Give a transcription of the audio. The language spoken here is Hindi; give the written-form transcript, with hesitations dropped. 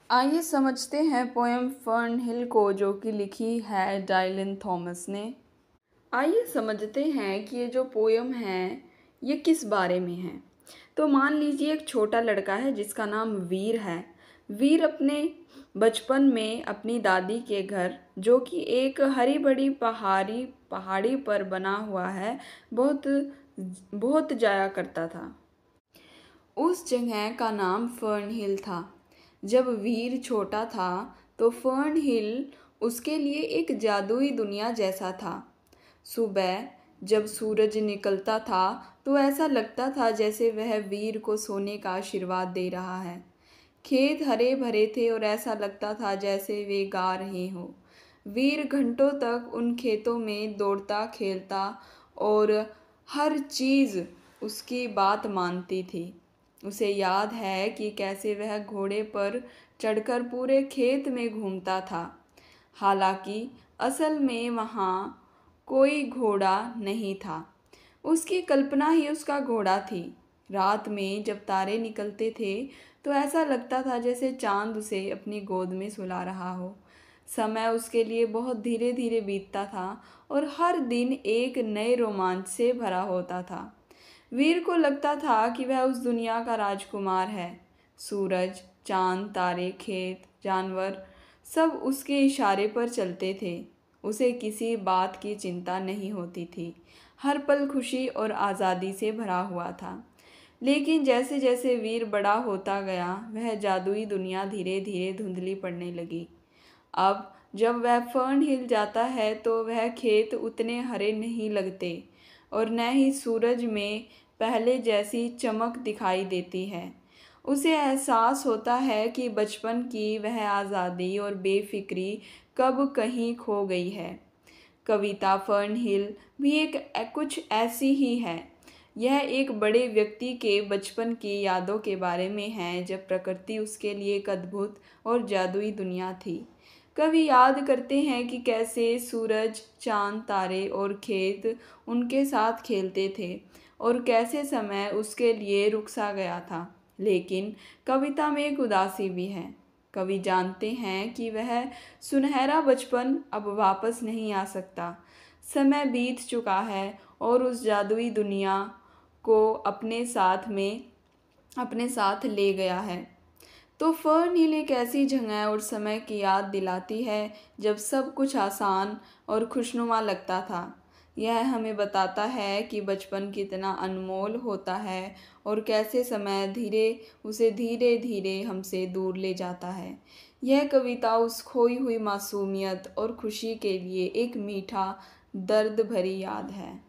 आइए समझते हैं पोएम फर्न हिल को, जो कि लिखी है डाइलिन थॉमस ने। आइए समझते हैं कि ये जो पोएम है ये किस बारे में है। तो मान लीजिए एक छोटा लड़का है जिसका नाम वीर है। वीर अपने बचपन में अपनी दादी के घर, जो कि एक हरी भरी पहाड़ी पर बना हुआ है, बहुत बहुत जाया करता था। उस जगह का नाम फर्न हिल था। जब वीर छोटा था तो फर्न हिल उसके लिए एक जादुई दुनिया जैसा था। सुबह जब सूरज निकलता था तो ऐसा लगता था जैसे वह वीर को सोने का आशीर्वाद दे रहा है। खेत हरे भरे थे और ऐसा लगता था जैसे वे गा रहे हों। वीर घंटों तक उन खेतों में दौड़ता खेलता और हर चीज़ उसकी बात मानती थी। उसे याद है कि कैसे वह घोड़े पर चढ़कर पूरे खेत में घूमता था। हालांकि असल में वहाँ कोई घोड़ा नहीं था, उसकी कल्पना ही उसका घोड़ा थी। रात में जब तारे निकलते थे तो ऐसा लगता था जैसे चांद उसे अपनी गोद में सुला रहा हो। समय उसके लिए बहुत धीरे धीरे बीतता था और हर दिन एक नए रोमांच से भरा होता था। वीर को लगता था कि वह उस दुनिया का राजकुमार है। सूरज, चांद, तारे, खेत, जानवर सब उसके इशारे पर चलते थे। उसे किसी बात की चिंता नहीं होती थी। हर पल खुशी और आज़ादी से भरा हुआ था। लेकिन जैसे जैसे वीर बड़ा होता गया, वह जादुई दुनिया धीरे धीरे धुंधली पड़ने लगी। अब जब वह फर्न हिल जाता है तो वह खेत उतने हरे नहीं लगते और न ही सूरज में पहले जैसी चमक दिखाई देती है। उसे एहसास होता है कि बचपन की वह आज़ादी और बेफिक्री कब कहीं खो गई है। कविता फर्न हिल भी एक कुछ ऐसी ही है। यह एक बड़े व्यक्ति के बचपन की यादों के बारे में है, जब प्रकृति उसके लिए एक अद्भुत और जादुई दुनिया थी। कवि याद करते हैं कि कैसे सूरज, चांद, तारे और खेत उनके साथ खेलते थे और कैसे समय उसके लिए रुक सा गया था। लेकिन कविता में एक उदासी भी है। कवि जानते हैं कि वह सुनहरा बचपन अब वापस नहीं आ सकता। समय बीत चुका है और उस जादुई दुनिया को अपने साथ ले गया है। तो फर्न हिल एक ऐसी जगह और समय की याद दिलाती है जब सब कुछ आसान और खुशनुमा लगता था। यह हमें बताता है कि बचपन कितना अनमोल होता है और कैसे समय उसे धीरे धीरे हमसे दूर ले जाता है। यह कविता उस खोई हुई मासूमियत और खुशी के लिए एक मीठा दर्द भरी याद है।